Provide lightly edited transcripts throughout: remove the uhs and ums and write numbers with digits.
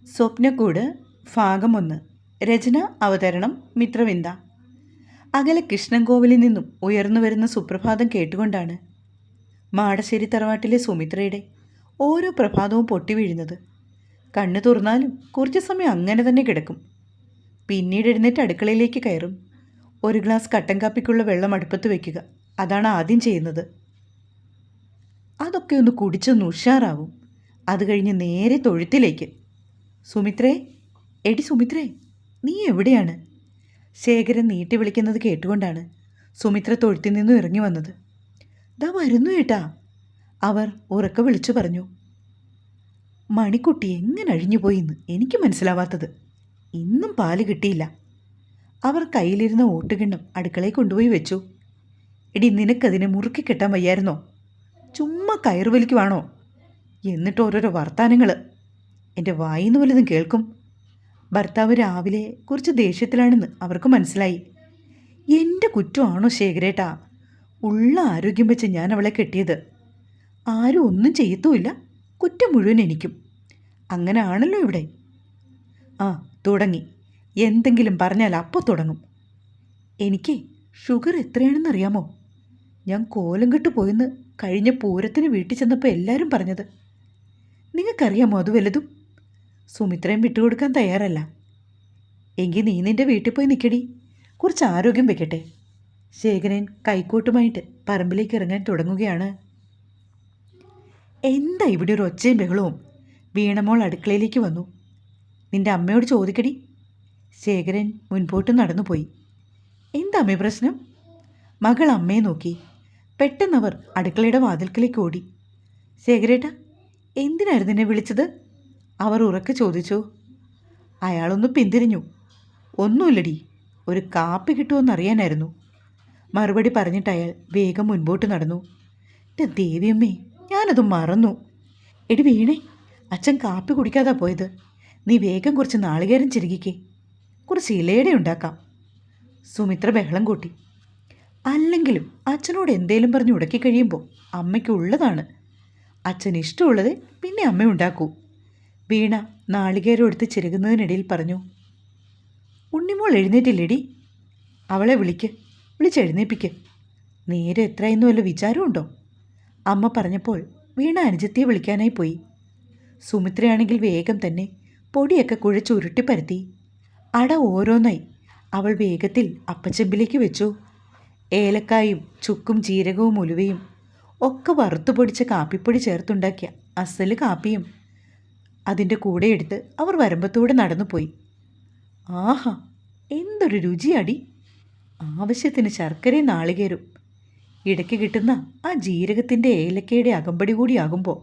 സ്വപ്നക്കൂട് ഭാഗം 1. രചന അവതരണം മിത്രവിന്ദ. അകലെ കൃഷ്ണൻകോവിലിൽ നിന്നും ഉയർന്നു വരുന്ന സുപ്രഭാതം കേട്ടുകൊണ്ടാണ് മാടശ്ശേരി തറവാട്ടിലെ സുമിത്രയുടെ ഓരോ പ്രഭാതവും പൊട്ടി വീഴുന്നത്. കണ്ണു തുറന്നാലും കുറച്ച് സമയം അങ്ങനെ തന്നെ കിടക്കും. പിന്നീട് എഴുന്നേറ്റ് അടുക്കളയിലേക്ക് കയറും. ഒരു ഗ്ലാസ് കട്ടൻ കാപ്പിക്കുള്ള വെള്ളം അടുപ്പത്ത് വയ്ക്കുക, അതാണ് ആദ്യം ചെയ്യുന്നത്. അതൊക്കെ ഒന്ന് കുടിച്ചൊന്ന് ഉഷാറാവും. അത് കഴിഞ്ഞ് നേരെ തൊഴുത്തിലേക്ക്. സുമിത്രേ, എടി സുമിത്രേ, നീ എവിടെയാണ്? ശേഖരൻ നീട്ടി വിളിക്കുന്നത് കേട്ടുകൊണ്ടാണ് സുമിത്ര തൊഴുത്തിൽ നിന്നും ഇറങ്ങി വന്നത്. ദാ വരുന്നു ഏട്ടാ, അവർ ഉറക്കെ വിളിച്ചു പറഞ്ഞു. മണിക്കുട്ടി എങ്ങനെ അഴിഞ്ഞുപോയിന്ന് എനിക്ക് മനസ്സിലാവാത്തത്. ഇന്നും പാല് കിട്ടിയില്ല. അവർ കയ്യിലിരുന്ന ഓട്ടുകിണ്ണം അടുക്കളയിൽ കൊണ്ടുപോയി വെച്ചു. എടി, നിനക്കതിനെ മുറുക്കി കെട്ടാൻ വയ്യായിരുന്നോ? ചുമ്മാ കയറ് വലിക്കുവാണോ? എന്നിട്ട് ഓരോരോ വർത്താനങ്ങൾ എൻ്റെ വായിന്ന് വല്ലതും കേൾക്കും. ഭർത്താവ് രാവിലെ കുറച്ച് ദേഷ്യത്തിലാണെന്ന് അവർക്ക് മനസ്സിലായി. എൻ്റെ കുറ്റമാണോ ശേഖരേട്ടാ? ഉള്ള ആരോഗ്യം വെച്ച് ഞാൻ അവളെ കെട്ടിയത്. ആരും ഒന്നും ചെയ്യത്തുമില്ല, കുറ്റം മുഴുവൻ എനിക്കും. അങ്ങനെ ആണല്ലോ ഇവിടെ. ആ, തുടങ്ങി. എന്തെങ്കിലും പറഞ്ഞാൽ അപ്പോൾ തുടങ്ങും. എനിക്ക് ഷുഗർ എത്രയാണെന്നറിയാമോ? ഞാൻ കോലം കെട്ടു പോയെന്ന് കഴിഞ്ഞ പൂരത്തിന് വീട്ടിൽ ചെന്നപ്പോൾ എല്ലാവരും പറഞ്ഞത്. നിങ്ങൾക്കറിയാമോ അത് വല്ലതും? സുമിത്രയും വിട്ടുകൊടുക്കാൻ തയ്യാറല്ല. എങ്കിൽ നീ നിൻ്റെ വീട്ടിൽ പോയി നിൽക്കടി, കുറച്ച് ആരോഗ്യം വെക്കട്ടെ. ശേഖരൻ കൈക്കോട്ടുമായിട്ട് പറമ്പിലേക്ക് ഇറങ്ങാൻ തുടങ്ങുകയാണ്. എന്താ ഇവിടെ ഒരു ഒച്ചയും ബഹളവും? വീണമോൾ അടുക്കളയിലേക്ക് വന്നു. നിൻ്റെ അമ്മയോട് ചോദിക്കടി. ശേഖരൻ മുൻപോട്ട് നടന്നുപോയി. എന്താ അമ്മേ പ്രശ്നം? മകൾ അമ്മയെ നോക്കി. പെട്ടെന്നവർ അടുക്കളയുടെ വാതിൽക്കലേക്ക് ഓടി. ശേഖരേട്ടാ, എന്തിനായിരുന്നു എന്നെ വിളിച്ചത്? അവർ ഉറക്കെ ചോദിച്ചു. അയാളൊന്ന് പിന്തിരിഞ്ഞു. ഒന്നുമില്ലടി, ഒരു കാപ്പി കിട്ടുമെന്നറിയാനായിരുന്നു. മറുപടി പറഞ്ഞിട്ട് അയാൾ വേഗം മുൻപോട്ട് നടന്നു. എൻ്റെ ദേവിയമ്മേ, ഞാനത് മറന്നു. എടി വീണേ, അച്ഛൻ കാപ്പി കുടിക്കാതാ പോയത്. നീ വേഗം കുറച്ച് നാളികേരം ചിരുകിക്കേ, കുറച്ച് ഇലയുടെ ഉണ്ടാക്കാം. സുമിത്ര ബഹളം കൂട്ടി. അല്ലെങ്കിലും അച്ഛനോട് എന്തേലും പറഞ്ഞ് ഉടക്കി കഴിയുമ്പോൾ അമ്മയ്ക്കുള്ളതാണ്. അച്ഛന് ഇഷ്ടമുള്ളത് പിന്നെ അമ്മ ഉണ്ടാക്കൂ. വീണ നാളികേരം എടുത്ത് ചിരുകുന്നതിനിടയിൽ പറഞ്ഞു. ഉണ്ണിമോൾ എഴുന്നേറ്റില്ലേടി? അവളെ വിളിച്ചെഴുന്നേപ്പിക്ക്. നേരെ എത്രയെന്നും വല്ല വിചാരമുണ്ടോ? അമ്മ പറഞ്ഞപ്പോൾ വീണ അനുജത്തിയെ വിളിക്കാനായി പോയി. സുമിത്രയാണെങ്കിൽ വേഗം തന്നെ പൊടിയൊക്കെ കുഴച്ചുരുട്ടി പരത്തി. അട ഓരോന്നായി അവൾ വേഗത്തിൽ അപ്പച്ചെമ്പിലേക്ക് വെച്ചു. ഏലക്കായും ചുക്കും ജീരകവും ഉലുവയും ഒക്കെ വറുത്തു പൊടിച്ച കാപ്പിപ്പൊടി ചേർത്തുണ്ടാക്കിയ അസല് കാപ്പിയും അതിൻ്റെ കൂടെ എടുത്ത് അവർ വരമ്പത്തൂടെ നടന്നുപോയി. ആഹാ, എന്തൊരു രുചിയാടി! ആവശ്യത്തിന് ശർക്കരയും നാളികേരും ഇടയ്ക്ക് കിട്ടുന്ന ആ ജീരകത്തിൻ്റെ ഏലക്കയുടെ അകമ്പടി കൂടിയാകുമ്പോൾ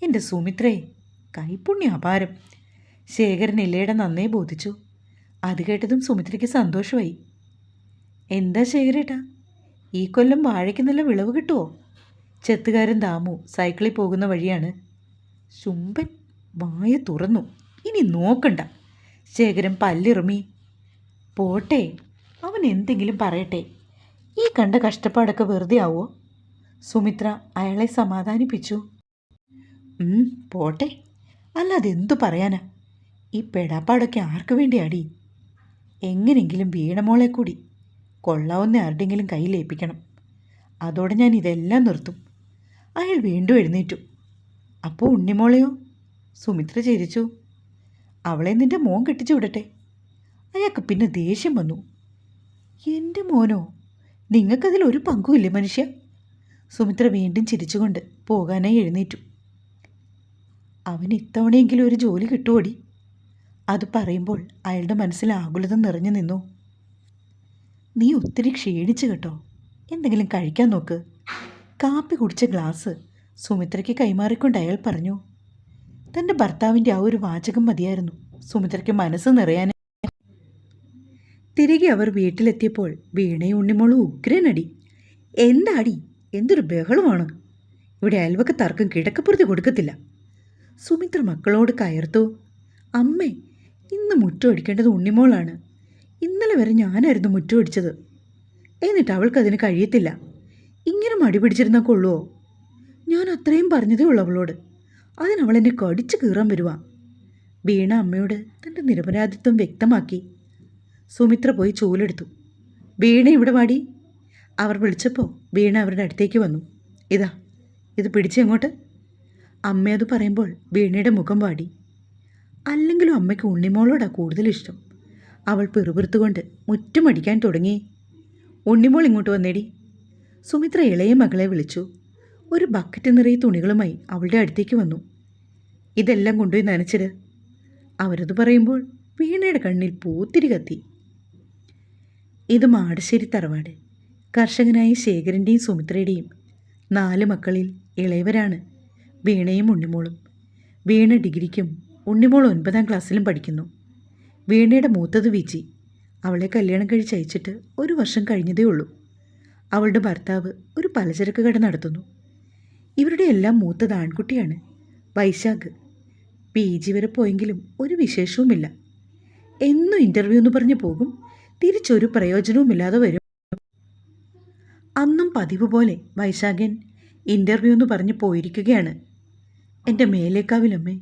എൻ്റെ സുമിത്രയെ കൈപ്പുണ്യ അപാരം. ശേഖരൻ ഇലയുടെ നന്നേ ബോധിച്ചു. അത് കേട്ടതും സുമിത്രയ്ക്ക് സന്തോഷമായി. എന്താ ശേഖരേട്ടാ, ഈ കൊല്ലം വാഴയ്ക്ക് നല്ല വിളവ് കിട്ടുമോ? ചെത്തുകാരൻ ദാമു സൈക്കിളിൽ പോകുന്ന വഴിയാണ്. ശുംഭൻ വായ തുറന്നു. ഇനി നോക്കണ്ട. ശേഖരൻ പല്ലിറുമി. പോട്ടെ, അവൻ എന്തെങ്കിലും പറയട്ടെ. ഈ കണ്ട കഷ്ടപ്പാടൊക്കെ വെറുതെ ആവോ? സുമിത്ര അയാളെ സമാധാനിപ്പിച്ചു. പോട്ടെ, അല്ലാതെ എന്തു പറയാനാ? ഈ പെടാപ്പാടൊക്കെ ആർക്കു വേണ്ടിയാടി? എങ്ങനെങ്കിലും വീണമോളെ കൂടി കൊള്ളാവുന്ന ആരുടെങ്കിലും കയ്യിലേൽപ്പിക്കണം. അതോടെ ഞാൻ ഇതെല്ലാം നിർത്തും. അയാൾ വീണ്ടും എഴുന്നേറ്റു. അപ്പോൾ ഉണ്ണിമോളെയോ? സുമിത്ര ചിരിച്ചു. അവളെ നിൻ്റെ മോൻ കെട്ടിച്ചു വിടട്ടെ. അയാൾക്ക് പിന്നെ ദേഷ്യം വന്നു. എൻ്റെ മോനോ? നിങ്ങൾക്കതിൽ ഒരു പങ്കുമില്ലേ മനുഷ്യ? സുമിത്ര വീണ്ടും ചിരിച്ചുകൊണ്ട് പോകാനായി എഴുന്നേറ്റു. അവന് ഇത്തവണയെങ്കിലും ഒരു ജോലി കിട്ടുമോടി? അത് പറയുമ്പോൾ അയാളുടെ മനസ്സിൽ ആകുലത നിറഞ്ഞു നിന്നു. നീ ഒത്തിരി ക്ഷീണിച്ചു കേട്ടോ, എന്തെങ്കിലും കഴിക്കാൻ നോക്ക്. കാപ്പി കുടിച്ച ഗ്ലാസ് സുമിത്രയ്ക്ക് കൈമാറിക്കൊണ്ട് അയാൾ പറഞ്ഞു. തൻ്റെ ഭർത്താവിൻ്റെ ആ ഒരു വാചകം മതിയായിരുന്നു സുമിത്രയ്ക്ക് മനസ്സ് നിറയാൻ. തിരികെ അവർ വീട്ടിലെത്തിയപ്പോൾ വീണയും ഉണ്ണിമോളും ഉഗ്രനടി. എന്താടി, എന്തൊരു ബഹളമാണ്! ഇവിടെ അയൽവക്കത്താർക്കും കിടക്കപ്പുറത്ത് കൊടുക്കത്തില്ല. സുമിത്ര മക്കളോട് കയർത്തു. അമ്മേ, ഇന്ന് മുറ്റം അടിക്കേണ്ടത് ഉണ്ണിമോളാണ്. ഇന്നലെ വരെ ഞാനായിരുന്നു മുറ്റം അടിച്ചത്. എന്നിട്ട് അവൾക്കതിന് കഴിയത്തില്ല. ഇങ്ങനെ മടി പിടിച്ചിരുന്നാൽ കൊള്ളുമോ? ഞാൻ അത്രയും പറഞ്ഞതേ ഉള്ളൂ അവളോട്. അതിനവളെന്നെ കടിച്ചു കീറാൻ വരുവാ. വീണ അമ്മയോട് തൻ്റെ നിരപരാധിത്വം വ്യക്തമാക്കി. സുമിത്ര പോയി ചൂലെടുത്തു. വീണ ഇവിടെ വാടി. അവർ വിളിച്ചപ്പോൾ വീണ അവരുടെ അടുത്തേക്ക് വന്നു. ഇതാ, ഇത് പിടിച്ചെങ്ങോട്ട്. അമ്മ അത് പറയുമ്പോൾ വീണയുടെ മുഖം വാടി. അല്ലെങ്കിലും അമ്മയ്ക്ക് ഉണ്ണിമോളോടാണ് കൂടുതൽ ഇഷ്ടം. അവൾ പിറുപിറുത്തുകൊണ്ട് മുറ്റുമടിക്കാൻ തുടങ്ങി. ഉണ്ണിമോൾ ഇങ്ങോട്ട് വന്നേടി. സുമിത്ര ഇളയ മകളെ വിളിച്ചു. ഒരു ബക്കറ്റ് നിറയെ തുണികളുമായി അവളുടെ അടുത്തേക്ക് വന്നു. ഇതെല്ലാം കൊണ്ടുപോയി നനച്ചിട്. അവരത് പറയുമ്പോൾ വീണയുടെ കണ്ണിൽ പൂത്തിരി കത്തി. ഇത് മാടശ്ശേരി തറവാട്. കർഷകനായ ശേഖരൻ്റെയും സുമിത്രയുടെയും 4 മക്കളിൽ ഇളയവരാണ് വീണയും ഉണ്ണിമോളും. വീണ ഡിഗ്രിക്കും ഉണ്ണിമോൾ 9ാം ക്ലാസ്സിലും പഠിക്കുന്നു. വീണയുടെ മൂത്തത് വിജി. അവളെ കല്യാണം കഴിച്ചയച്ചിട്ട് 1 വർഷം കഴിഞ്ഞതേ ഉള്ളൂ. അവളുടെ ഭർത്താവ് ഒരു പലചരക്ക് കട നടത്തുന്നു. ഇവരുടെ എല്ലാം മൂത്തത് ആൺകുട്ടിയാണ്, വൈശാഖ്. PG വരെ പോയെങ്കിലും ഒരു വിശേഷവുമില്ല. എന്നും ഇൻ്റർവ്യൂ എന്ന് പറഞ്ഞ് പോകും, തിരിച്ചൊരു പ്രയോജനവുമില്ലാതെ വരും. അന്നും പതിവ് പോലെ വൈശാഖൻ ഇൻ്റർവ്യൂ എന്ന് പറഞ്ഞ് പോയിരിക്കുകയാണ്. എൻ്റെ മേലേക്കാവിലമ്മേ,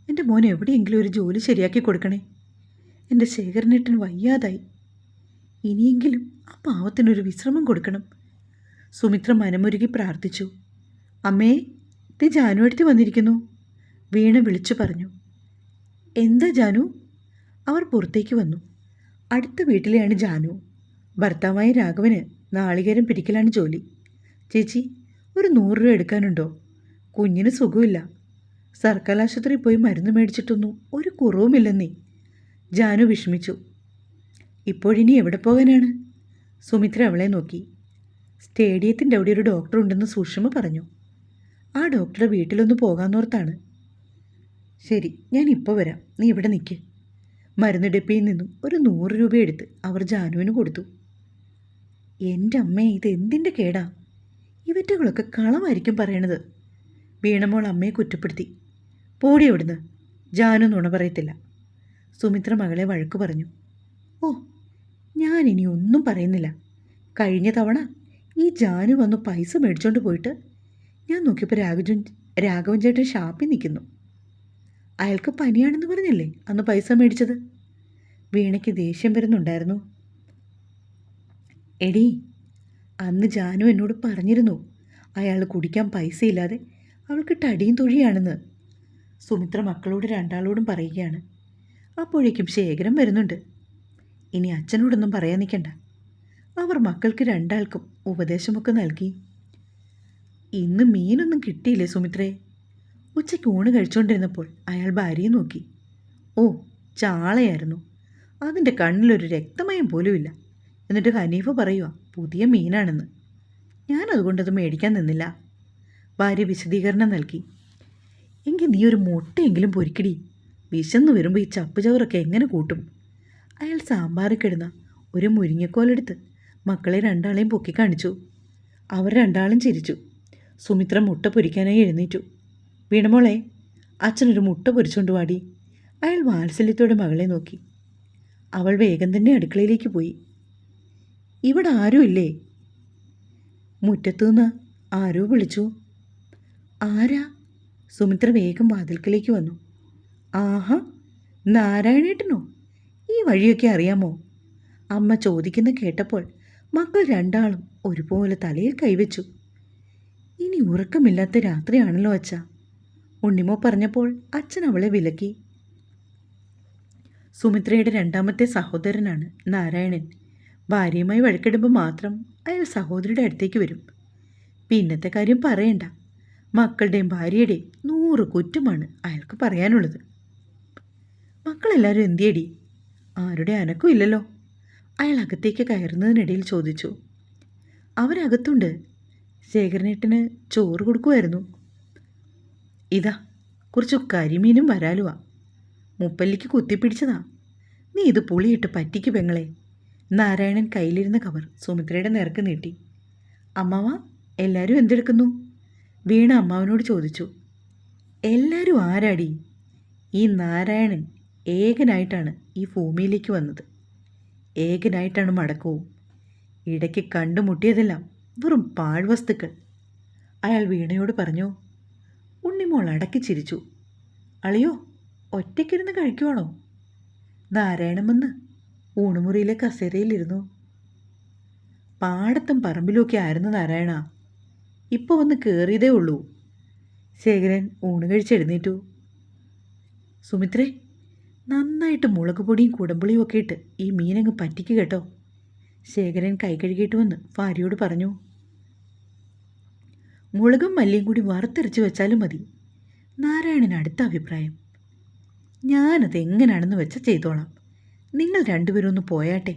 എൻ്റെ മോൻ എവിടെയെങ്കിലും ഒരു ജോലി ശരിയാക്കി കൊടുക്കണേ. എൻ്റെ ശേഖരനേട്ടന് വയ്യാതായി. ഇനിയെങ്കിലും ആ പാവത്തിനൊരു വിശ്രമം കൊടുക്കണം. സുമിത്ര മനമുരുകി പ്രാർത്ഥിച്ചു. അമ്മേ, ഇത് ജാനുവടുത്തി വന്നിരിക്കുന്നു. വീണ വിളിച്ചു പറഞ്ഞു. എന്താ ജാനു? അവർ പുറത്തേക്ക് വന്നു. അടുത്ത വീട്ടിലെയാണ് ജാനു. ഭർത്താവായ രാഘവന് നാളികേരം പിരിക്കലാണ് ജോലി. ചേച്ചി, ഒരു 100 രൂപ എടുക്കാനുണ്ടോ? കുഞ്ഞിന് സുഖമില്ല. സർക്കാർ ആശുപത്രിയിൽ പോയി മരുന്ന് മേടിച്ചിട്ടൊന്നും ഒരു കുറവുമില്ലെന്നേ. ജാനു വിഷമിച്ചു. ഇപ്പോഴിനി എവിടെ പോകാനാണ്? സുമിത്ര അവളെ നോക്കി. സ്റ്റേഡിയത്തിൻ്റെ അവിടെ ഒരു ഡോക്ടർ ഉണ്ടെന്ന് സുഷമ പറഞ്ഞു. ആ ഡോക്ടറുടെ വീട്ടിലൊന്ന് പോകാമെന്നോർത്താണ്. ശരി, ഞാൻ ഇപ്പോൾ വരാം, നീ ഇവിടെ നിൽക്ക്. മരുന്ന് ഡെപ്പിയിൽ നിന്നും ഒരു 100 രൂപ എടുത്ത് അവർ ജാനുവിന് കൊടുത്തു. എൻ്റെ അമ്മേ, ഇതെന്തിൻ്റെ കേടാ? ഇവറ്റകളൊക്കെ കളവായിരിക്കും പറയണത്. വീണമോൾ അമ്മയെ കുറ്റപ്പെടുത്തി. പോടി അവിടുന്ന്, ജാനു നുണ പറയത്തില്ല. സുമിത്ര മകളെ വഴക്കു പറഞ്ഞു. ഓ, ഞാനിനി ഒന്നും പറയുന്നില്ല. കഴിഞ്ഞ തവണ ഈ ജാനു വന്ന് പൈസ മേടിച്ചോണ്ട് പോയിട്ട് ഞാൻ നോക്കിയപ്പോൾ രാഘവൻ ചേട്ടൻ ഷാപ്പിൽ നിൽക്കുന്നു. അയാൾക്ക് പനിയാണെന്ന് പറഞ്ഞല്ലേ അന്ന് പൈസ മേടിച്ചത്? വീണയ്ക്ക് ദേഷ്യം വരുന്നുണ്ടായിരുന്നു. എടീ, അന്ന് ജാനു എന്നോട് പറഞ്ഞിരുന്നു അയാൾ കുടിക്കാൻ പൈസയില്ലാതെ അവൾക്ക് ടടിയും തൊഴിയാണെന്ന്. സുമിത്ര മക്കളോട് 2 പറയുകയാണ്. അപ്പോഴേക്കും ശേഖരം വരുന്നുണ്ട്. ഇനി അച്ഛനോടൊന്നും പറയാൻ നിൽക്കണ്ട. അവർ മക്കൾക്ക് 2 ഉപദേശമൊക്കെ നൽകി. ഇന്ന് മീനൊന്നും കിട്ടിയില്ലേ സുമിത്രേ? ഉച്ചയ്ക്ക് ഊണ് കഴിച്ചുകൊണ്ടിരുന്നപ്പോൾ അയാൾ ഭാര്യയെ നോക്കി. ഓ, ചാളയായിരുന്നു. അതിൻ്റെ കണ്ണിലൊരു രക്തമയം പോലുമില്ല. എന്നിട്ട് ഹനീഫ പറയുക പുതിയ മീനാണെന്ന്. ഞാനതുകൊണ്ടത് മേടിക്കാൻ നിന്നില്ല. ഭാര്യ വിശദീകരണം നൽകി. എങ്കിൽ നീ ഒരു മുട്ടയെങ്കിലും പൊരിക്കടി. വിശന്ന് വരുമ്പോൾ ഈ ചപ്പുചവറൊക്കെ എങ്ങനെ കൂട്ടും? അയാൾ സാമ്പാറിൽ കിടന്ന ഒരു മുരിങ്ങക്കോലെടുത്ത് മക്കളെ 2 പൊക്കി കാണിച്ചു. അവർ 2 ചിരിച്ചു. സുമിത്ര മുട്ട പൊരിക്കാനായി എഴുന്നേറ്റു. വീണമോളെ, അച്ഛനൊരു മുട്ട പൊരിച്ചുകൊണ്ട് വാടി. അയാൾ വാത്സല്യത്തോടെ മകളെ നോക്കി. അവൾ വേഗം തന്നെ അടുക്കളയിലേക്ക് പോയി. ഇവിടെ ആരുമില്ലേ? മുറ്റത്തുനിന്ന് ആരോ വിളിച്ചു. ആരാ? സുമിത്ര വേഗം വാതിൽക്കലേക്ക് വന്നു. ആഹാ, നാരായണേട്ടനോ? ഈ വഴിയൊക്കെ അറിയാമോ? അമ്മ ചോദിക്കുന്ന കേട്ടപ്പോൾ മക്കൾ 2 ഒരുപോലെ തലയിൽ കൈവച്ചു. ഇനി ഉറക്കമില്ലാത്ത രാത്രിയാണല്ലോ അച്ഛാ. ഉണ്ണിമോ പറഞ്ഞപ്പോൾ അച്ഛൻ അവളെ വിലക്കി. സുമിത്രയുടെ 2ാമത്തെ സഹോദരനാണ് നാരായണൻ. ഭാര്യയുമായി വഴക്കിടുമ്പോൾ മാത്രം അയാൾ സഹോദരിയുടെ അടുത്തേക്ക് വരും. പിന്നത്തെ കാര്യം പറയണ്ട. മക്കളുടെയും ഭാര്യയുടെയും 100 കുറ്റമാണ് അയാൾക്ക് പറയാനുള്ളത്. മക്കളെല്ലാവരും എന്തിയടി? ആരുടെ അനക്കും ഇല്ലല്ലോ. അയാൾ അകത്തേക്ക് കയറുന്നതിനിടയിൽ ചോദിച്ചു. അവരകത്തുണ്ട്. ശേഖരനേട്ടന് ചോറ് കൊടുക്കുമായിരുന്നു. ഇതാ, കുറച്ച് കരിമീനും വരാലുവാ. മുപ്പല്ലിക്ക് കുത്തിപ്പിടിച്ചതാ. നീ ഇത് പുളിയിട്ട് പറ്റിക്ക് പെങ്ങളെ. നാരായണൻ കയ്യിലിരുന്ന കവർ സുമിത്രയുടെ നേർക്ക് നീട്ടി. അമ്മാവ, എല്ലാവരും എന്തെടുക്കുന്നു? വീണ അമ്മാവനോട് ചോദിച്ചു. എല്ലാവരും ആരാടി? ഈ നാരായണൻ ഏകനായിട്ടാണ് ഈ ഭൂമിയിലേക്ക് വന്നത്. ഏകനായിട്ടാണ് മടക്കവും. ഇടയ്ക്ക് കണ്ടുമുട്ടിയതെല്ലാം വെറും പാഴ്വസ്തുക്കൾ. അയാൾ വീണയോട് പറഞ്ഞു. ഉണ്ണിമോൾ അടക്കി ചിരിച്ചു. അളിയോ, ഒറ്റയ്ക്കിരുന്ന് കഴിക്കുവാണോ? നാരായണൻ വന്ന് ഊണുമുറിയിലെ കസേരയിലിരുന്നു. പാടത്തും പറമ്പിലുമൊക്കെ ആയിരുന്നു നാരായണ. ഇപ്പോൾ വന്ന് കയറിയതേ ഉള്ളൂ. ശേഖരൻ ഊണ് കഴിച്ചെഴുന്നേറ്റു. സുമിത്രേ, നന്നായിട്ട് മുളക് പൊടിയും കുടമ്പുളിയും ഒക്കെ ഇട്ട് ഈ മീനങ്ങ് പറ്റിക്ക് കേട്ടോ. ശേഖരൻ കൈ കഴുകിയിട്ട് വന്ന് ഭാര്യയോട് പറഞ്ഞു. മുളകും മല്ലിയും കൂടി വറുത്തരച്ച് വെച്ചാലും മതി. നാരായണന് അടുത്ത അഭിപ്രായം. ഞാനത് എങ്ങനെയാണെന്ന് വെച്ചാൽ ചെയ്തോളാം. നിങ്ങൾ രണ്ടുപേരും ഒന്ന് പോയാട്ടെ.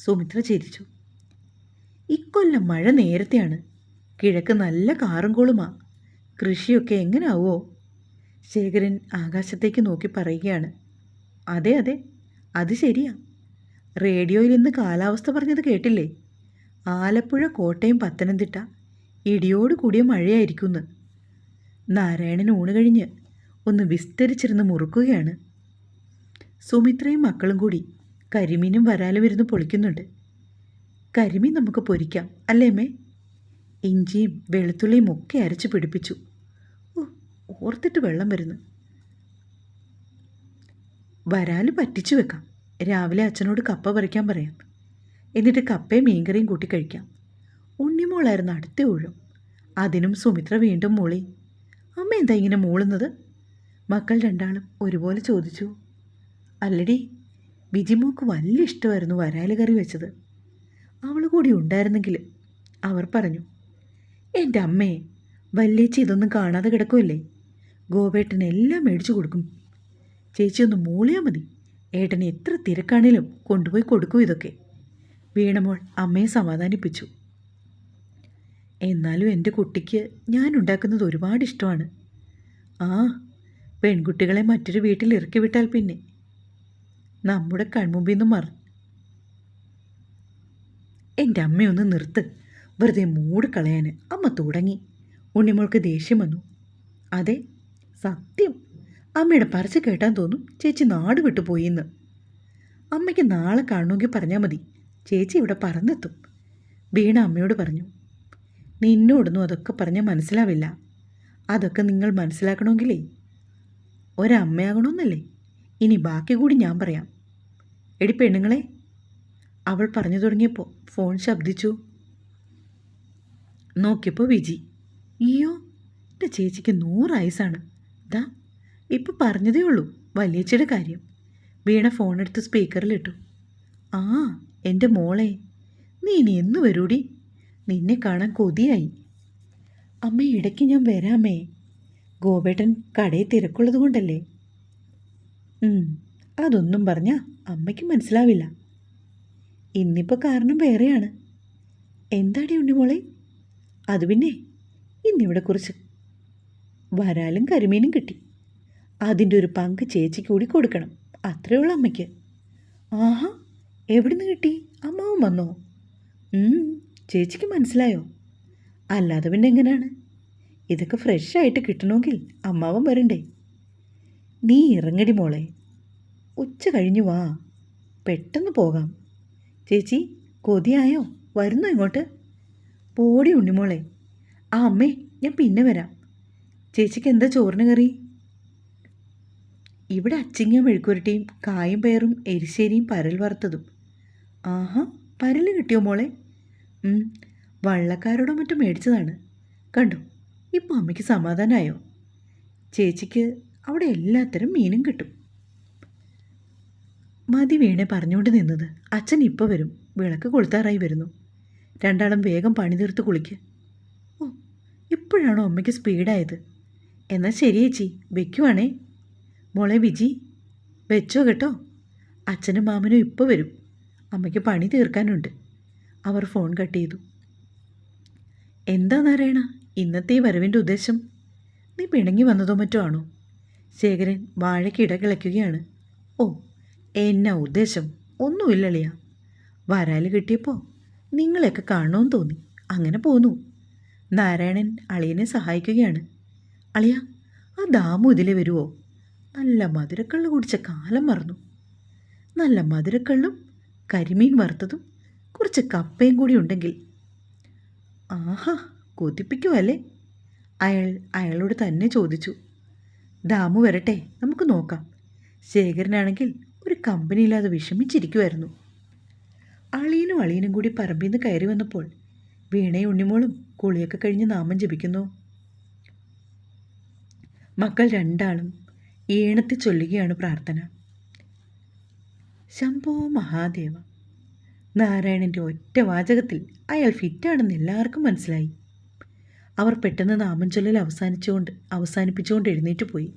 സുമിത്ര ചിരിച്ചു. ഇക്കൊല്ലം മഴ നേരത്തെയാണ്. കിഴക്ക് നല്ല കാറും കോളുമാ. കൃഷിയൊക്കെ എങ്ങനെയാവോ? ശേഖരൻ ആകാശത്തേക്ക് നോക്കി പറയുകയാണ്. അതെ അതെ, അത് ശരിയാ. റേഡിയോയിൽ ഇന്ന് കാലാവസ്ഥ പറഞ്ഞത് കേട്ടില്ലേ? ആലപ്പുഴ, കോട്ടയം, പത്തനംതിട്ട ഇടിയോട് കൂടിയ മഴയായിരിക്കുമെന്ന്. നാരായണൻ ഊണ് കഴിഞ്ഞ് ഒന്ന് വിസ്തരിച്ചിരുന്ന് മുറുക്കുകയാണ്. സുമിത്രയും മക്കളും കൂടി കരിമീനും വരാലും ഇരുന്ന് പൊളിക്കുന്നുണ്ട്. കരിമീൻ നമുക്ക് പൊരിക്കാം അല്ലേ അമ്മേ? ഇഞ്ചിയും വെളുത്തുള്ളിയും ഒക്കെ അരച്ച് പിടിപ്പിച്ചു. ഓർത്തിട്ട് വെള്ളം വരുന്നു. വരാല് പറ്റിച്ചു വെക്കാം. രാവിലെ അച്ഛനോട് കപ്പ പറിക്കാൻ പറയാം. എന്നിട്ട് കപ്പയും മീൻകറിയും കൂട്ടി കഴിക്കാം. ഉണ്ണിമോളായിരുന്നു അടുത്ത ഊഴം. അതിനും സുമിത്ര വീണ്ടും മൂളി. അമ്മ എന്താ ഇങ്ങനെ മൂളുന്നത്? മക്കൾ രണ്ടാളും ഒരുപോലെ ചോദിച്ചു. അല്ലടി, വിജിമോക്ക് വലിയ ഇഷ്ടമായിരുന്നു വരാല് കറി വെച്ചത്. അവൾ കൂടി ഉണ്ടായിരുന്നെങ്കിൽ. അവർ പറഞ്ഞു. എൻ്റെ അമ്മേ, വല്യേച്ചി ഇതൊന്നും കാണാതെ കിടക്കുമല്ലേ? ഗോപേട്ടന് എല്ലാം മേടിച്ചു കൊടുക്കും. ചേച്ചി ഒന്ന് മൂളിയാൽ മതി. ഏട്ടന് എത്ര തിരക്കാണേലും കൊണ്ടുപോയി കൊടുക്കും ഇതൊക്കെ. വീണമോൾ അമ്മയെ സമാധാനിപ്പിച്ചു. എന്നാലും എൻ്റെ കുട്ടിക്ക് ഞാൻ ഉണ്ടാക്കുന്നത് ഒരുപാട് ഇഷ്ടമാണ്. ആ, പെൺകുട്ടികളെ മറ്റൊരു വീട്ടിൽ ഇറക്കി വിട്ടാൽ പിന്നെ നമ്മുടെ കൺമുമ്പിൽ നിന്ന് എൻ്റെ അമ്മയൊന്ന് നിർത്ത്. വെറുതെ മൂട് കളയാൻ അമ്മ തുടങ്ങി. ഉണ്ണിമോൾക്ക് ദേഷ്യം വന്നു. അതെ, സത്യം. അമ്മയുടെ പറച്ച് കേട്ടാൻ തോന്നും ചേച്ചി നാട് വിട്ടുപോയിന്ന്. അമ്മയ്ക്ക് നാളെ കാണണമെങ്കിൽ പറഞ്ഞാൽ മതി. ചേച്ചി ഇവിടെ പറന്നെത്തും. വീണ അമ്മയോട് പറഞ്ഞു. നിന്നോടൊന്നും അതൊക്കെ പറഞ്ഞാൽ മനസ്സിലാവില്ല. അതൊക്കെ നിങ്ങൾ മനസ്സിലാക്കണമെങ്കിലേ ഒരമ്മയാകണമെന്നല്ലേ? ഇനി ബാക്കി കൂടി ഞാൻ പറയാം. എടി പെണ്ണുങ്ങളെ, അവൾ പറഞ്ഞു തുടങ്ങിയപ്പോൾ ഫോൺ ശബ്ദിച്ചു. നോക്കിയപ്പോൾ വിജി. അയ്യോ, എൻ്റെ ചേച്ചിക്ക് 100 ആയുസാണ്. ദാ ഇപ്പം പറഞ്ഞതേ ഉള്ളൂ വലിയച്ചയുടെ കാര്യം. വീണ ഫോണെടുത്ത് സ്പീക്കറിലിട്ടു. ആ, എൻ്റെ മോളെ, നീ ഇനി എന്ന് വരൂടി? നിന്നെ കാണാൻ കൊതിയായി. അമ്മ, ഇടയ്ക്ക് ഞാൻ വരാമേ. ഗോപേട്ടൻ കടയിൽ തിരക്കുള്ളത് കൊണ്ടല്ലേ? അതൊന്നും പറഞ്ഞാൽ അമ്മയ്ക്ക് മനസ്സിലാവില്ല. ഇന്നിപ്പോൾ കാരണം വേറെയാണ്. എന്താടി ഉണ്ണിമോളെ? അത് പിന്നെ ഇന്നിവിടെ കുറച്ച് വരാലും കരിമീനും കിട്ടി. അതിൻ്റെ ഒരു പങ്ക് ചേച്ചിക്ക് കൂടി കൊടുക്കണം. അത്രയേ ഉള്ളൂ അമ്മയ്ക്ക്. ആഹാ, എവിടുന്ന് കിട്ടി? അമ്മാവും വന്നോ? ചേച്ചിക്ക് മനസ്സിലായോ? അല്ലാതെ പിന്നെ എങ്ങനെയാണ്? ഇതൊക്കെ ഫ്രഷായിട്ട് കിട്ടണമെങ്കിൽ അമ്മാവൻ വരണ്ടേ? നീ ഇറങ്ങടി മോളെ. ഉച്ച കഴിഞ്ഞു വാ, പെട്ടെന്ന് പോകാം. ചേച്ചി, കൊതിയായോ? വരുന്നോ ഇങ്ങോട്ട്? പോടി ഉണ്ണിമോളെ. ആ അമ്മേ, ഞാൻ പിന്നെ വരാം. ചേച്ചിക്ക് എന്താ ചോറിന് കറി? ഇവിടെ അച്ചിങ്ങ മെഴുക്കുരട്ടിയും കായും പയറും എരിശ്ശേരിയും പരൽ വറുത്തതും. ആഹാ, പരൽ കിട്ടിയോ മോളെ? വള്ളക്കാരോടോ മറ്റോ മേടിച്ചതാണ്. കണ്ടോ, ഇപ്പോൾ അമ്മയ്ക്ക് സമാധാനമായോ? ചേച്ചിക്ക് അവിടെ എല്ലാത്തരം മീനും കിട്ടും. മതി വീണെ പറഞ്ഞുകൊണ്ട് നിന്നത്. അച്ഛൻ ഇപ്പോൾ വരും. വിളക്ക് കൊളുത്താറായി വരുന്നു. രണ്ടാളും വേഗം പണി തീർത്ത് കുളിക്ക്. ഓ, ഇപ്പോഴാണോ അമ്മയ്ക്ക് സ്പീഡായത്? എന്നാൽ ശരി ചേച്ചി, വയ്ക്കുവാണേ. മോളെ വിജി, വെച്ചോ കേട്ടോ. അച്ഛനും മാമനും ഇപ്പോൾ വരും. അമ്മയ്ക്ക് പണി തീർക്കാനുണ്ട്. അവർ ഫോൺ കട്ട് ചെയ്തു. എന്താ നാരായണ ഇന്നത്തെ ഈ വരവിൻ്റെ ഉദ്ദേശം? നീ പിണങ്ങി വന്നതോ മറ്റോ ആണോ? ശേഖരൻ വാഴയ്ക്ക് ഇടകിളയ്ക്കുകയാണ്. ഓ, എന്നാ ഉദ്ദേശം? ഒന്നുമില്ലളിയ. വരാല് കിട്ടിയപ്പോൾ നിങ്ങളെയൊക്കെ കാണണമെന്ന് തോന്നി. അങ്ങനെ പോന്നു. നാരായണൻ അളിയനെ സഹായിക്കുകയാണ്. അളിയ, ആ ദാമു ഇതിലേ വരുമോ? നല്ല മധുരക്കള്ള് കുടിച്ച കാലം മറന്നു. നല്ല മധുരക്കള്ളും കരിമീൻ വറുത്തതും കുറച്ച് കപ്പയും കൂടി ഉണ്ടെങ്കിൽ. ആഹാ, കൊതിപ്പിക്കുമല്ലേ? അയാളോട് തന്നെ ചോദിച്ചു. ദാമു വരട്ടെ, നമുക്ക് നോക്കാം. ശേഖരനാണെങ്കിൽ ഒരു കമ്പനിയില്ലാതെ വിഷമിച്ചിരിക്കുമായിരുന്നു. അളിയനും അളിയനും കൂടി പറമ്പിൽ നിന്ന് കയറി വന്നപ്പോൾ വീണയും ഉണ്ണിമോളും കുളിയൊക്കെ കഴിഞ്ഞ് നാമം ജപിക്കുന്നു. മക്കൾ രണ്ടാളും ഈണത്തിൽ ചൊല്ലുകയാണ് പ്രാർത്ഥന. ശംഭോ മഹാദേവ. നാരായണൻ്റെ ഒറ്റ വാചകത്തിൽ അയാൾ ഫിറ്റാണെന്ന് എല്ലാവർക്കും മനസ്സിലായി. അവർ പെട്ടെന്ന് നാമം ചൊല്ലൽ അവസാനിപ്പിച്ചുകൊണ്ട് എഴുന്നേറ്റ് പോയി.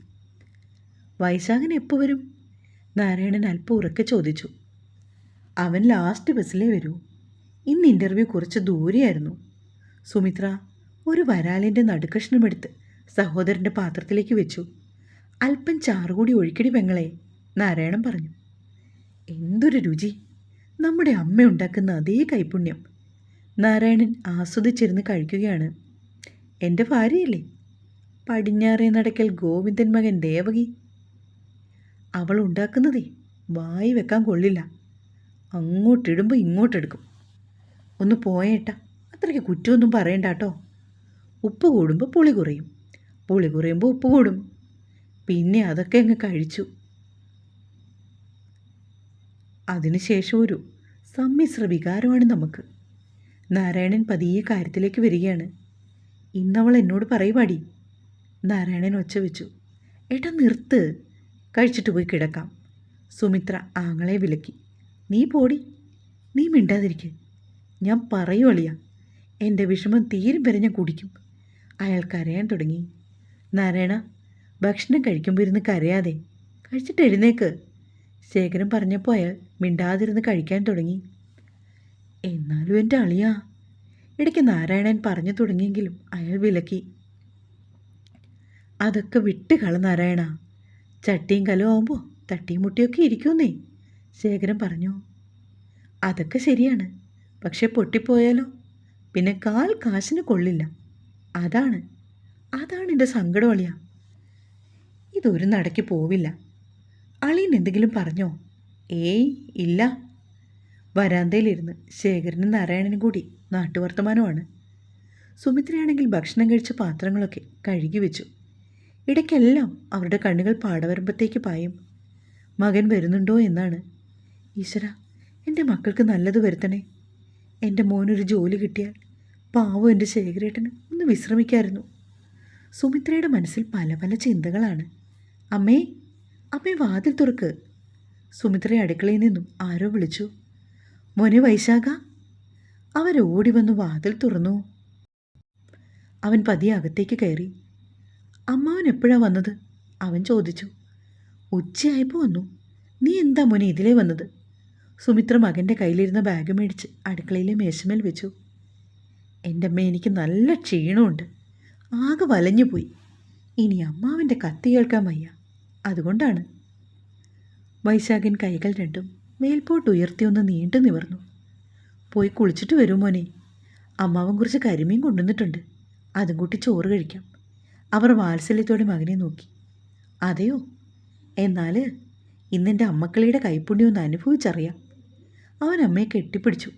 വൈശാഖൻ എപ്പോൾ വരും? നാരായണൻ അല്പം ഉറക്കെ ചോദിച്ചു. അവൻ ലാസ്റ്റ് ബസ്സിലേ വരൂ. ഇന്ന് ഇൻ്റർവ്യൂ കുറച്ച് ദൂരെയായിരുന്നു. സുമിത്ര ഒരു വരാലിൻ്റെ നടുക്കഷ്ണമെടുത്ത് സഹോദരൻ്റെ പാത്രത്തിലേക്ക് വെച്ചു. അല്പം ചാറുകൂടി ഒഴിക്കടി പെങ്ങളെ, നാരായണൻ പറഞ്ഞു. എന്തൊരു രുചി! നമ്മുടെ അമ്മ ഉണ്ടാക്കുന്ന അതേ കൈപുണ്യം. നാരായണൻ ആസ്വദിച്ചിരുന്ന് കഴിക്കുകയാണ്. എൻ്റെ ഭാര്യയല്ലേ, പടിഞ്ഞാറേ നടക്കൽ ഗോവിന്ദൻ മകൻ ദേവകി. അവൾ ഉണ്ടാക്കുന്നതേ വായി വെക്കാൻ കൊള്ളില്ല. അങ്ങോട്ടിടുമ്പോൾ ഇങ്ങോട്ടെടുക്കും. ഒന്ന് പോയേട്ടാ, അത്രയ്ക്ക് കുറ്റമൊന്നും പറയണ്ട കേട്ടോ. ഉപ്പ് കൂടുമ്പോൾ പുളി കുറയും, പുളി കുറയുമ്പോൾ ഉപ്പ് കൂടും. പിന്നെ അതൊക്കെ അങ്ങ് കഴിച്ചു. അതിനുശേഷം ഒരു സമ്മിശ്ര വികാരമാണ് നമുക്ക്. നാരായണൻ പതിയെ കാര്യത്തിലേക്ക് വരികയാണ്. ഇന്നവൾ എന്നോട് പറയുവാടി. നാരായണൻ ഒച്ച വെച്ചു. ഏട്ടാ നിർത്ത്, കഴിച്ചിട്ട് പോയി കിടക്കാം. സുമിത്ര ആങ്ങളെ വിലക്കി. നീ പോടി, നീ മിണ്ടാതിരിക്ക്. ഞാൻ പറയൂ അളിയ, എൻ്റെ വിഷമം തീരും വരെ ഞാൻ കുടിക്കും. അയാൾ കരയാൻ തുടങ്ങി. നാരായണ, ഭക്ഷണം കഴിക്കുമ്പോൾ ഇരുന്ന് കരയാതെ, കഴിച്ചിട്ട് എഴുന്നേക്ക്. ശേഖരൻ പറഞ്ഞപ്പോൾ അയാൾ മിണ്ടാതിരുന്ന് കഴിക്കാൻ തുടങ്ങി. എന്നാലും എൻ്റെ അളിയ, ഇടയ്ക്ക് നാരായണൻ പറഞ്ഞു തുടങ്ങിയെങ്കിലും അയാൾ വിലക്കി. അതൊക്കെ വിട്ട് കള നാരായണ. ചട്ടിയും കലവും ആവുമ്പോൾ തട്ടിയും മുട്ടിയൊക്കെ ഇരിക്കുന്നേ, ശേഖരൻ പറഞ്ഞു. അതൊക്കെ ശരിയാണ്, പക്ഷെ പൊട്ടിപ്പോയാലോ? പിന്നെ കാശിന് കൊള്ളില്ല. അതാണ് എൻ്റെ സങ്കടം അളിയ. ഇതൊരു നടക്ക് പോവില്ല. അളിയൻ എന്തെങ്കിലും പറഞ്ഞോ? ഏയ് ഇല്ല. വരാന്തയിലിരുന്ന് ശേഖരനും നാരായണനും കൂടി നാട്ടുവർത്തമാനമാണ്. സുമിത്രയാണെങ്കിൽ ഭക്ഷണം കഴിച്ച പാത്രങ്ങളൊക്കെ കഴുകി വെച്ചു. ഇടയ്ക്കെല്ലാം അവരുടെ കണ്ണുകൾ പാടവരമ്പത്തേക്ക് പായും. മകൻ വരുന്നുണ്ടോ എന്നാണ്. ഈശ്വര, എൻ്റെ മക്കൾക്ക് നല്ലത് വരുത്തണേ. എൻ്റെ മോനൊരു ജോലി കിട്ടിയാൽ പാവം എൻ്റെ ശേഖരേട്ടന് ഒന്ന് വിശ്രമിക്കായിരുന്നു. സുമിത്രയുടെ മനസ്സിൽ പല പല ചിന്തകളാണ്. അമ്മേ, വാതിൽ തുറക്ക്. സുമിത്രയെ അടുക്കളയിൽ നിന്നും ആരോ വിളിച്ചു. മോനെ വൈശാഖ. അവരോടി വന്ന് വാതിൽ തുറന്നു. അവൻ പതിയെ അകത്തേക്ക് കയറി. അമ്മാവൻ എപ്പോഴാണ് വന്നത്? അവൻ ചോദിച്ചു. ഉച്ചയായപ്പോൾ വന്നു. നീ എന്താ മോനെ ഇതിലേ വന്നത്? സുമിത്ര മകൻ്റെ കയ്യിലിരുന്ന ബാഗ് മേടിച്ച് അടുക്കളയിലെ മേശമേൽ വെച്ചു. എൻ്റെ അമ്മ, എനിക്ക് നല്ല ക്ഷീണമുണ്ട്. ആകെ വലഞ്ഞു പോയി. ഇനി അമ്മാവൻ്റെ കത്തി കേൾക്കാൻ വയ്യ, അതുകൊണ്ടാണ്. വൈശാഖൻ കൈകൾ രണ്ടും മേൽപോട്ട് ഉയർത്തിയൊന്ന് നീണ്ടു നിവർന്നു. പോയി കുളിച്ചിട്ട് വരൂ മോനെ. അമ്മാവൻ കുറച്ച് കരിമീൻ കൊണ്ടുവന്നിട്ടുണ്ട്, അതും കൂട്ടി ചോറ് കഴിക്കാം. അവർ വാത്സല്യത്തോടെ മകനെ നോക്കി. അതെയോ? എന്നാൽ ഇന്നെൻ്റെ അമ്മക്കളിയുടെ കൈപ്പുണ്യം ഒന്ന് അനുഭവിച്ചറിയാം. അവൻ അമ്മയെ കെട്ടിപ്പിടിച്ചു.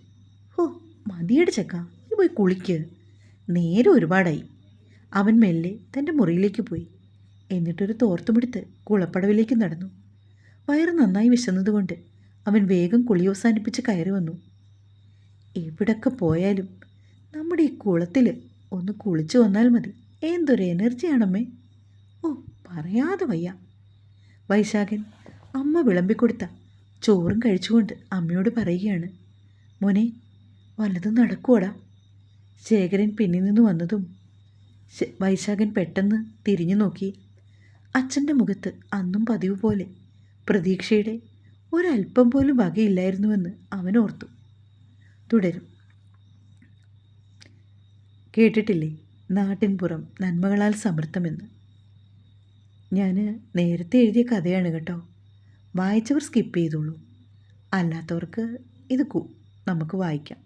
ഓ മതിയടി ചക്ക, നീ പോയി കുളിക്ക്, നേരെ ഒരുപാടായി. അവൻ മെല്ലെ തൻ്റെ മുറിയിലേക്ക് പോയി. എന്നിട്ടൊരു തോർത്തുമെടുത്ത് കുളപ്പടവിലേക്ക് നടന്നു. വയറ് നന്നായി വിശന്നതുകൊണ്ട് അവൻ വേഗം കുളി അവസാനിപ്പിച്ച് കയറി വന്നു. എവിടൊക്കെ പോയാലും നമ്മുടെ ഈ കുളത്തിൽ ഒന്ന് കുളിച്ചു വന്നാൽ മതി. എന്തൊരു എനർജിയാണമ്മേ. ഓ പറയാതെ വയ്യ. വൈശാഖൻ അമ്മ വിളമ്പിക്കൊടുത്ത ചോറും കഴിച്ചുകൊണ്ട് അമ്മയോട് പറയുകയാണ്. മോനെ, വല്ലതും നടക്കുവോടാ? ശേഖരൻ പിന്നിൽ നിന്ന് വന്നതും വൈശാഖൻ പെട്ടെന്ന് തിരിഞ്ഞു നോക്കി. അച്ഛൻ്റെ മുഖത്ത് അന്നും പതിവ് പോലെ പ്രതീക്ഷയുടെ ഒരല്പം പോലും വകയില്ലായിരുന്നുവെന്ന് അവൻ ഓർത്തു. തുടരും. കേട്ടിട്ടില്ലേ നാട്ടിൻപുറം നന്മകളാൽ സമൃദ്ധമെന്ന്? ഞാൻ നേരത്തെ എഴുതിയ കഥയാണ് കേട്ടോ. വായിച്ചവർ സ്കിപ്പ് ചെയ്തോളൂ, അല്ലാത്തവർക്ക് ഇത് നമുക്ക് വായിക്കാം.